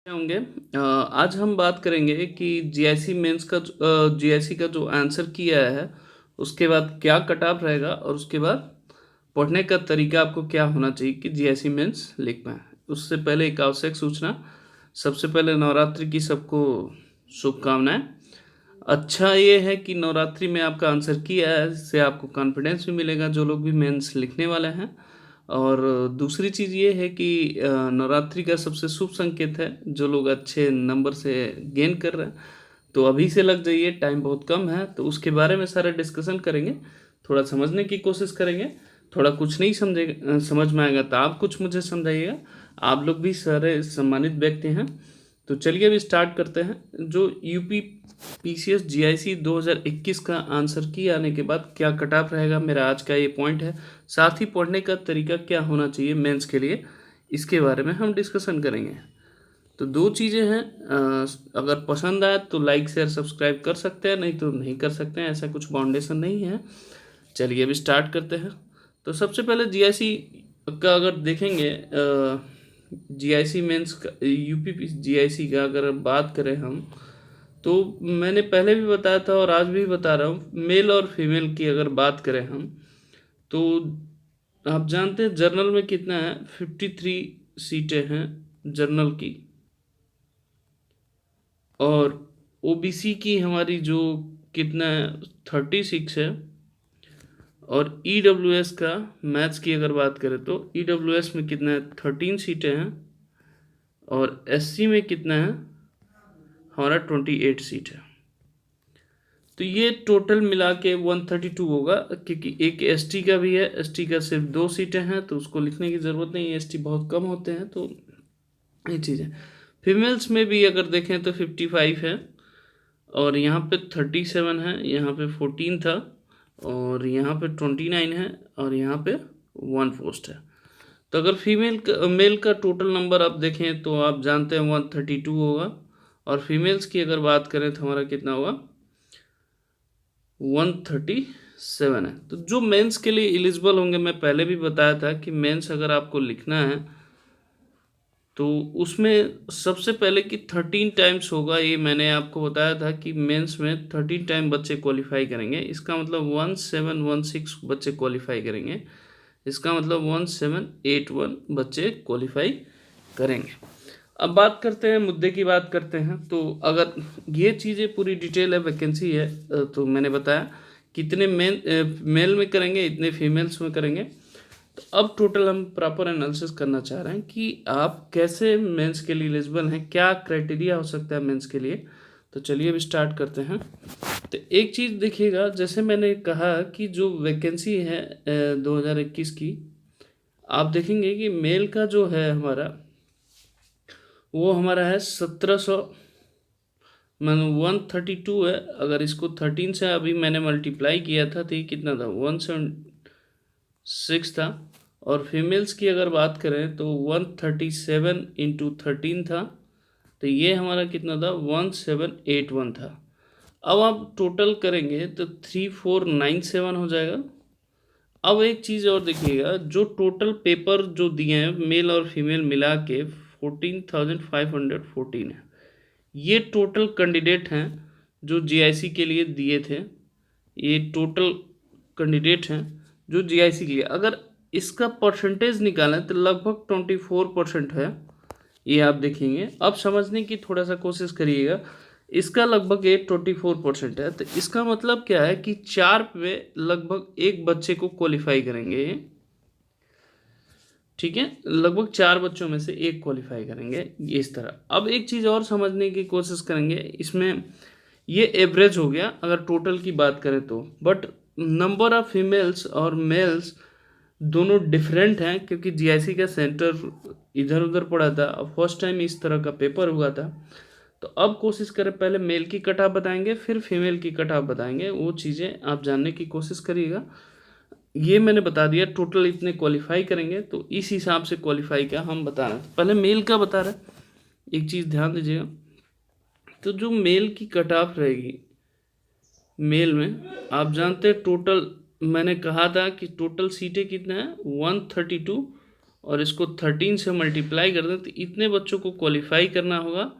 होंगे। आज हम बात करेंगे कि जीआईसी मेंस का जीआईसी का जो आंसर किया है उसके बाद क्या कट ऑफ रहेगा और उसके बाद पढ़ने का तरीका आपको क्या होना चाहिए कि जीआईसी मेंस लिख पाए। उससे पहले एक आवश्यक सूचना, सबसे पहले नवरात्रि की सबको शुभकामनाएं। अच्छा ये है कि नवरात्रि में आपका आंसर किया है, इससे आपको कॉन्फिडेंस भी मिलेगा जो लोग भी मेंस लिखने वाले हैं। और दूसरी चीज़ ये है कि नवरात्रि का सबसे शुभ संकेत है, जो लोग अच्छे नंबर से गेन कर रहे हैं तो अभी से लग जाइए, टाइम बहुत कम है। तो उसके बारे में सारा डिस्कशन करेंगे, थोड़ा समझने की कोशिश करेंगे। थोड़ा कुछ नहीं समझ में आएगा तो आप कुछ मुझे समझाइएगा, आप लोग भी सारे सम्मानित व्यक्ति हैं। तो चलिए अभी स्टार्ट करते हैं। जो यूपी पीसीएस जीआईसी 2021 का आंसर की आने के बाद क्या कट ऑफ रहेगा, मेरा आज का ये पॉइंट है। साथ ही पढ़ने का तरीका क्या होना चाहिए मेंस के लिए, इसके बारे में हम डिस्कशन करेंगे। तो दो चीज़ें हैं, अगर पसंद आए तो लाइक शेयर सब्सक्राइब कर सकते हैं, नहीं तो नहीं कर सकते हैं, ऐसा कुछ बाउंडेशन नहीं है। चलिए अभी स्टार्ट करते हैं। तो सबसे पहले जीआईसी का अगर देखेंगे, जीआईसी मेंस का यूपी जीआईसी का अगर बात करें हम, तो मैंने पहले भी बताया था और आज भी बता रहा हूँ, मेल और फीमेल की अगर बात करें हम, तो आप जानते हैं जर्नल में कितना है, 53 सीटें हैं जर्नल की। और ओबीसी की हमारी जो कितना है, 36 है। और ईडब्ल्यूएस का मैथ्स की अगर बात करें तो ईडब्ल्यूएस में कितना है, 13 सीटें हैं। और एससी में कितना है हमारा, 28 सीट है। तो ये टोटल मिला के 132 होगा, क्योंकि एक एसटी का भी है, एसटी का सिर्फ 2 सीटें हैं तो उसको लिखने की ज़रूरत नहीं है, एसटी बहुत कम होते हैं। तो ये चीज़ है। फीमेल्स में भी अगर देखें तो 55 है, और यहाँ पे 37 है, यहाँ पे 14 था, और यहाँ पे 29 है, और यहाँ पे 1 पोस्ट है। तो अगर मेल का टोटल नंबर आप देखें तो आप जानते हैं 132 होगा। और फीमेल्स की अगर बात करें तो हमारा कितना होगा, 137 है। तो जो मेंस के लिए एलिजिबल होंगे, मैं पहले भी बताया था कि मेंस अगर आपको लिखना है तो उसमें सबसे पहले कि 13 टाइम्स होगा, ये मैंने आपको बताया था कि मेंस में 13 टाइम बच्चे क्वालिफाई करेंगे। इसका मतलब 1716 बच्चे क्वालिफाई करेंगे, इसका मतलब 1781 बच्चे क्वालिफाई करेंगे। अब बात करते हैं, मुद्दे की बात करते हैं। तो अगर ये चीज़ें पूरी डिटेल है, वैकेंसी है, तो मैंने बताया कितने मेल में करेंगे, इतने फीमेल्स में करेंगे। तो अब टोटल हम प्रॉपर एनालिसिस करना चाह रहे हैं कि आप कैसे मेंस के लिए एलिजिबल हैं, क्या क्राइटेरिया हो सकता है मेंस के लिए। तो चलिए अभी स्टार्ट करते हैं। तो एक चीज़ देखिएगा, जैसे मैंने कहा कि जो वैकेंसी है 2021 की, आप देखेंगे कि मेल का जो है हमारा, वो हमारा है 1700, मान 132 है। अगर इसको 13 से अभी मैंने मल्टीप्लाई किया था तो ये कितना था, 176 था। और फीमेल्स की अगर बात करें तो 137 इंटू 13 था, तो ये हमारा कितना था, 1781 था। अब आप टोटल करेंगे तो 3497 हो जाएगा। अब एक चीज़ और देखिएगा, जो टोटल पेपर जो दिए हैं मेल और फीमेल मिला के 14,514 है। ये टोटल कैंडिडेट हैं जो जीआईसी के लिए दिए थे। ये टोटल कैंडिडेट हैं जो जीआईसी के लिए, अगर इसका परसेंटेज निकालें तो लगभग 24% है। ये आप देखेंगे, अब समझने की थोड़ा सा कोशिश करिएगा। इसका लगभग 24% है, तो इसका मतलब क्या है कि 4 पे लगभग एक बच्चे को क्वालिफाई करेंगे ये। ठीक है, लगभग 4 बच्चों में से एक क्वालिफाई करेंगे, ये इस तरह। अब एक चीज़ और समझने की कोशिश करेंगे इसमें, ये एवरेज हो गया अगर टोटल की बात करें तो, बट नंबर ऑफ फीमेल्स और मेल्स दोनों डिफरेंट हैं, क्योंकि जीआईसी का सेंटर इधर उधर पड़ा था, अब फर्स्ट टाइम इस तरह का पेपर हुआ था। तो अब कोशिश करें, पहले मेल की कट ऑफ बताएंगे फिर फीमेल की कट ऑफ बताएंगे, वो चीज़ें आप जानने की कोशिश करिएगा। ये मैंने बता दिया टोटल इतने क्वालिफाई करेंगे, तो इस हिसाब से क्वालिफाई का हम बता रहे हैं। पहले मेल का बता रहे हैं, एक चीज़ ध्यान दीजिएगा। तो जो मेल की कट ऑफ रहेगी, मेल में आप जानते हैं टोटल, मैंने कहा था कि टोटल सीटें कितना है, 132। और इसको 13 से मल्टीप्लाई कर दें तो इतने बच्चों को क्वालिफाई करना होगा।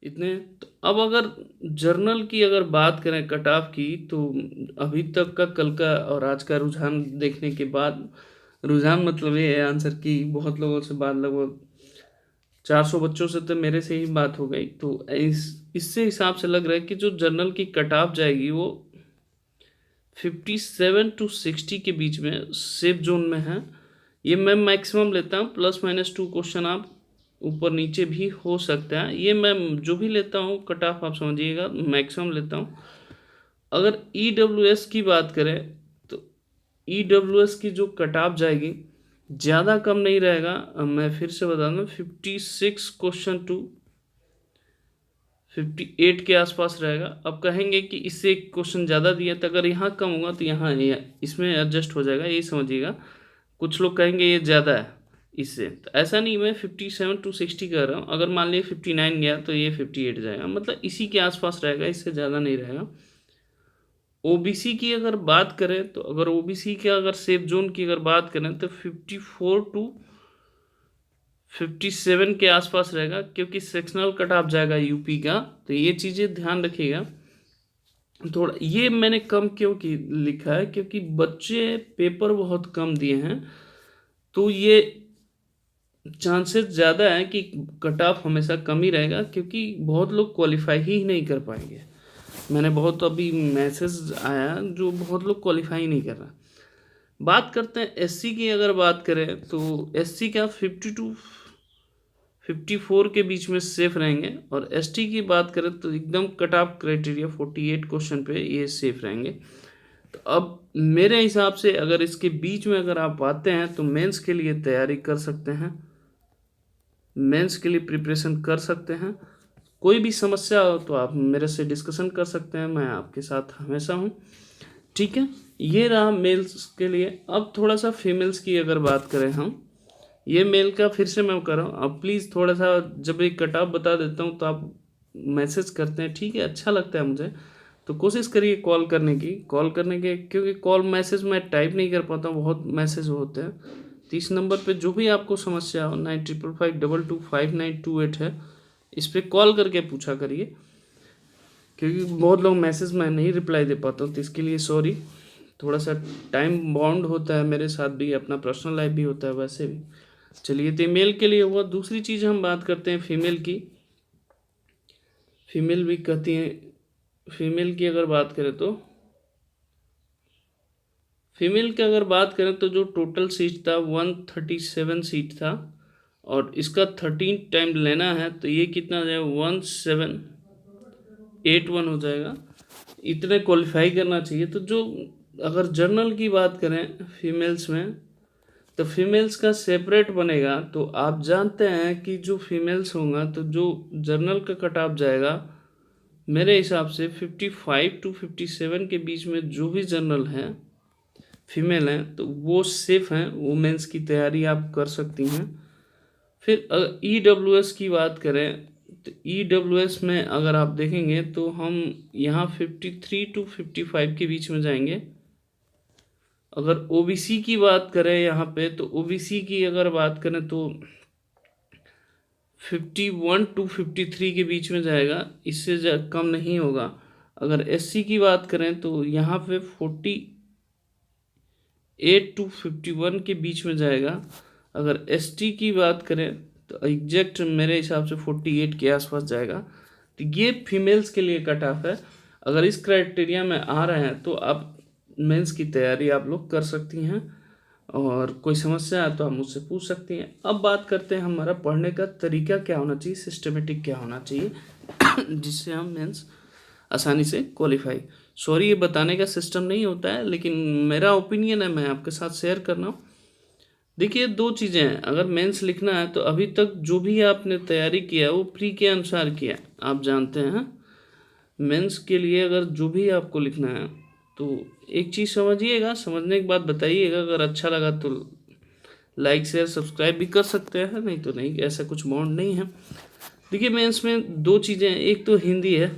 इतने तो अब अगर जर्नल की अगर बात करें कट ऑफ की, तो अभी तक का कल का और आज का रुझान देखने के बाद, रुझान मतलब ये है आंसर की बहुत लोगों से बात, लगभग 400 बच्चों से तो मेरे से ही बात हो गई, तो इससे हिसाब से लग रहा है कि जो जर्नल की कट ऑफ जाएगी वो 57 टू 60 के बीच में सेफ जोन में है। ये मैं मैक्सिमम लेता हूँ, +- 2 क्वेश्चन आप ऊपर नीचे भी हो सकता है। ये मैं जो भी लेता हूँ कट ऑफ आप समझिएगा मैक्सिमम लेता हूँ। अगर EWS की बात करें तो EWS की जो कट ऑफ जाएगी ज़्यादा कम नहीं रहेगा। मैं फिर से बता दूँ 56 क्वेश्चन टू 58 के आसपास रहेगा। अब कहेंगे कि इससे एक क्वेश्चन ज़्यादा दिया, तो अगर यहाँ कम होगा तो यहाँ इसमें एडजस्ट हो जाएगा, यही समझिएगा। कुछ लोग कहेंगे ये ज़्यादा है इससे, तो ऐसा नहीं, मैं 57 टू 60 कर रहा हूँ। अगर मान लीजिए 59 गया तो ये 58 जाएगा, मतलब इसी के आसपास रहेगा, इससे ज़्यादा नहीं रहेगा। OBC की अगर बात करें तो अगर OBC के अगर सेफ जोन की अगर बात करें तो 54 टू 57 के आसपास रहेगा, क्योंकि सेक्शनल कट ऑफ जाएगा यूपी का, तो ये चीज़ें ध्यान रखिएगा। थोड़ा ये मैंने कम क्यों की लिखा है, क्योंकि बच्चे पेपर बहुत कम दिए हैं, तो ये चांसेस ज़्यादा है कि कट ऑफ हमेशा कम ही रहेगा, क्योंकि बहुत लोग क्वालिफाई ही नहीं कर पाएंगे। मैंने बहुत अभी मैसेज आया जो बहुत लोग क्वालिफाई नहीं कर रहा। बात करते हैं SC की अगर बात करें तो SC का 50 टू 54 के बीच में सेफ रहेंगे, और ST की बात करें तो एकदम कट ऑफ क्राइटेरिया 48 क्वेश्चन पे ये सेफ रहेंगे। तो अब मेरे हिसाब से अगर इसके बीच में अगर आप आते हैं तो मेंस के लिए तैयारी कर सकते हैं, मेंस के लिए प्रिपरेशन कर सकते हैं। कोई भी समस्या हो तो आप मेरे से डिस्कशन कर सकते हैं, मैं आपके साथ हमेशा हूँ। ठीक है, ये रहा मेल्स के लिए। अब थोड़ा सा फीमेल्स की अगर बात करें हम, ये मेल का फिर से मैं कर रहा हूँ। अब प्लीज़ थोड़ा सा जब एक कट ऑफ बता देता हूँ तो आप मैसेज करते हैं, ठीक है, अच्छा लगता है मुझे, तो कोशिश करिए कॉल करने की, क्योंकि कॉल मैसेज मैं टाइप नहीं कर पाता हूँ, बहुत मैसेज होते हैं। तो इस नंबर पे जो भी आपको समस्या हो 9555225928 है, इस पर कॉल करके पूछा करिए, क्योंकि बहुत लोग मैसेज मैं नहीं रिप्लाई दे पाता हूँ, तो इसके लिए सॉरी। थोड़ा सा टाइम बाउंड होता है, मेरे साथ भी अपना पर्सनल लाइफ भी होता है वैसे भी। चलिए, तो मेल के लिए हुआ। दूसरी चीज़ हम बात करते हैं फीमेल की। फीमेल भी कहती हैं, फीमेल की अगर बात करें तो फीमेल की अगर बात करें तो जो टोटल सीट था 137 सीट था, और इसका 13 टाइम लेना है, तो ये कितना हो जाएगा 1781 हो जाएगा। इतने क्वालिफाई करना चाहिए। तो जो अगर जर्नल की बात करें फीमेल्स में, तो फीमेल्स का सेपरेट बनेगा, तो आप जानते हैं कि जो फीमेल्स होगा तो जो जर्नल का कट ऑफ जाएगा मेरे हिसाब से 55 टू 57 के बीच में जो भी जर्नल हैं फीमेल हैं तो वो सेफ हैं, वुमेंस की तैयारी आप कर सकती हैं। फिर EWS की बात करें तो EWS में अगर आप देखेंगे तो हम यहाँ 53 टू 55 के बीच में जाएंगे। अगर OBC की बात करें यहाँ पे, तो OBC की अगर बात करें तो 51 टू 53 के बीच में जाएगा, इससे कम नहीं होगा। अगर SC की बात करें तो यहाँ पे 48 टू 51 के बीच में जाएगा। अगर ST की बात करें तो एग्जैक्ट मेरे हिसाब से 48 के आसपास जाएगा। तो ये फीमेल्स के लिए कट ऑफ है। अगर इस क्राइटेरिया में आ रहे हैं तो आप मेंस की तैयारी आप लोग कर सकती हैं, और कोई समस्या है तो आप मुझसे पूछ सकती हैं। अब बात करते हैं हमारा पढ़ने का तरीका क्या होना चाहिए, सिस्टमेटिक क्या होना चाहिए जिससे हम मेंस आसानी से क्वालिफाई। सॉरी, ये बताने का सिस्टम नहीं होता है, लेकिन मेरा ओपिनियन है, मैं आपके साथ शेयर कर रहा हूँ। देखिए, दो चीज़ें हैं। अगर मेंस लिखना है तो अभी तक जो भी आपने तैयारी किया है वो प्री के अनुसार किया है, आप जानते हैं। मेंस के लिए अगर जो भी आपको लिखना है तो एक चीज़ समझिएगा, समझने के बाद बताइएगा। अगर अच्छा लगा तो लाइक शेयर सब्सक्राइब भी कर सकते हैं, नहीं तो नहीं, ऐसा कुछ बाउंड नहीं है। देखिए, मेंस में दो चीज़ें हैं, एक तो हिंदी है,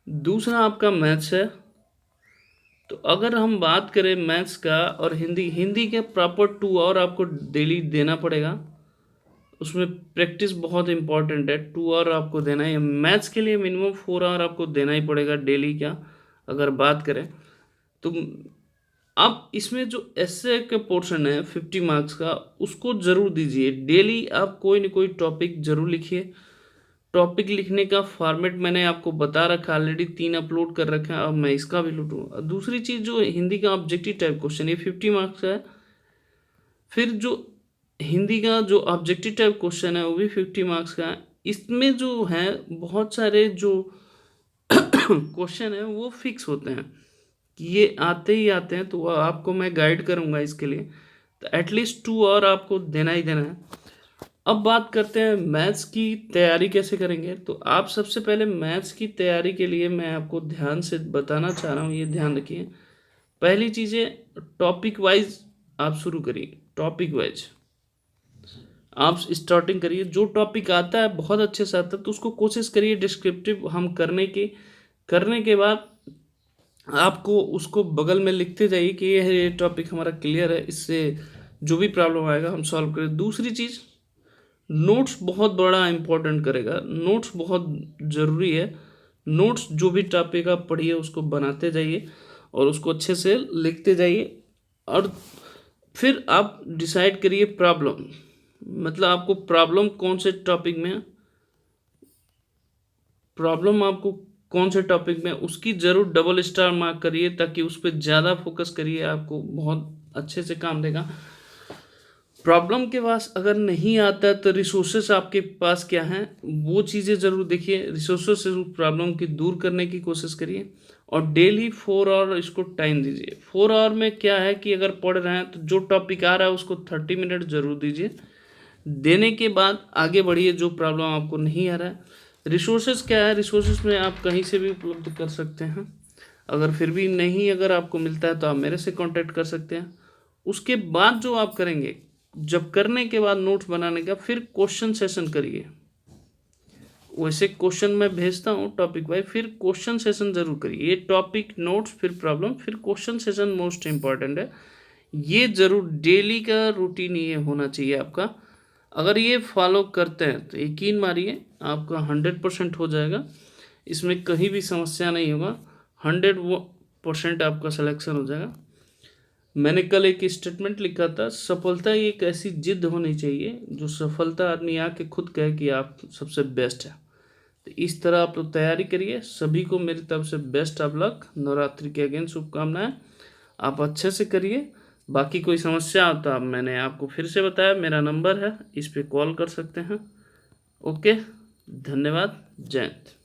दूसरा आपका मैथ्स है, तो अगर हम बात करें मैथ्स का और हिंदी के प्रॉपर 2 आवर आपको डेली देना पड़ेगा, उसमें प्रैक्टिस बहुत इंपॉर्टेंट है। 2 आवर आपको देना है। मैथ्स के लिए मिनिमम 4 आवर आपको देना ही पड़ेगा डेली का, अगर बात करें तो। आप इसमें जो एस्से का पोर्शन है 50 मार्क्स का, उसको ज़रूर दीजिए। डेली आप कोई ना कोई टॉपिक ज़रूर लिखिए। टॉपिक लिखने का फॉर्मेट मैंने आपको बता रखा, ऑलरेडी 3 अपलोड कर रखा है, अब मैं इसका भी लूटूँ। दूसरी चीज़, जो हिंदी का ऑब्जेक्टिव टाइप क्वेश्चन, ये 50 मार्क्स का है। फिर जो हिंदी का जो ऑब्जेक्टिव टाइप क्वेश्चन है वो भी 50 मार्क्स का है। इसमें जो है बहुत सारे जो क्वेश्चन है वो फिक्स होते हैं कि ये आते ही आते हैं, तो वो आपको मैं गाइड करूंगा इसके लिए। तो एटलीस्ट 2 आवर आपको देना ही देना है। अब बात करते हैं मैथ्स की तैयारी कैसे करेंगे। तो आप सबसे पहले मैथ्स की तैयारी के लिए मैं आपको ध्यान से बताना चाह रहा हूँ, ये ध्यान रखिए। पहली चीज़ें, टॉपिक वाइज आप शुरू करिए। टॉपिक वाइज आप स्टार्टिंग करिए। जो टॉपिक आता है बहुत अच्छे से आता है तो उसको कोशिश करिए डिस्क्रिप्टिव हम करने के बाद आपको उसको बगल में लिखते जाइए कि ये टॉपिक हमारा क्लियर है, इससे जो भी प्रॉब्लम आएगा हम सॉल्व करें। दूसरी चीज़, नोट्स बहुत बड़ा इंपॉर्टेंट करेगा। नोट्स बहुत ज़रूरी है। नोट्स जो भी टॉपिक आप पढ़िए उसको बनाते जाइए और उसको अच्छे से लिखते जाइए। और फिर आप डिसाइड करिए प्रॉब्लम, मतलब आपको प्रॉब्लम कौन से टॉपिक में, प्रॉब्लम आपको कौन से टॉपिक में, उसकी ज़रूर डबल स्टार मार्क करिए ताकि उस पर ज़्यादा फोकस करिए, आपको बहुत अच्छे से काम देगा। प्रॉब्लम के पास अगर नहीं आता है तो रिसोर्सेस आपके पास क्या हैं वो चीज़ें ज़रूर देखिए। रिसोर्सेस से प्रॉब्लम की दूर करने की कोशिश करिए और डेली 4 आवर इसको टाइम दीजिए। 4 आवर में क्या है कि अगर पढ़ रहे हैं तो जो टॉपिक आ रहा है उसको 30 मिनट ज़रूर दीजिए। देने के बाद आगे बढ़िए। जो प्रॉब्लम आपको नहीं आ रहा है, रिसोर्सेज क्या है, रिसोर्सेज में आप कहीं से भी उपलब्ध कर सकते हैं। अगर फिर भी नहीं अगर आपको मिलता है तो आप मेरे से कांटेक्ट कर सकते हैं। उसके बाद जो आप करेंगे, जब करने के बाद नोट्स बनाने का, फिर क्वेश्चन सेशन करिए। वैसे क्वेश्चन मैं भेजता हूँ टॉपिक वाइज, फिर क्वेश्चन सेशन जरूर करिए। ये टॉपिक, नोट्स, फिर प्रॉब्लम, फिर क्वेश्चन सेशन मोस्ट इंपॉर्टेंट है। ये जरूर डेली का रूटीन ये होना चाहिए आपका। अगर ये फॉलो करते हैं तो यकीन मानिए आपका 100% हो जाएगा। इसमें कहीं भी समस्या नहीं होगा। 100% आपका सिलेक्शन हो जाएगा। मैंने कल एक स्टेटमेंट लिखा था, सफलता एक ऐसी जिद होनी चाहिए जो सफलता आदमी आके खुद कहे कि आप सबसे बेस्ट है। तो इस तरह आप लोग तैयारी करिए। सभी को मेरी तरफ से बेस्ट ऑफ लक। नवरात्रि के अगेन शुभकामनाएं। आप अच्छे से करिए। बाकी कोई समस्या हो तो आप, मैंने आपको फिर से बताया, मेरा नंबर है, इस पे कॉल कर सकते हैं। ओके, धन्यवाद। जय हिंद।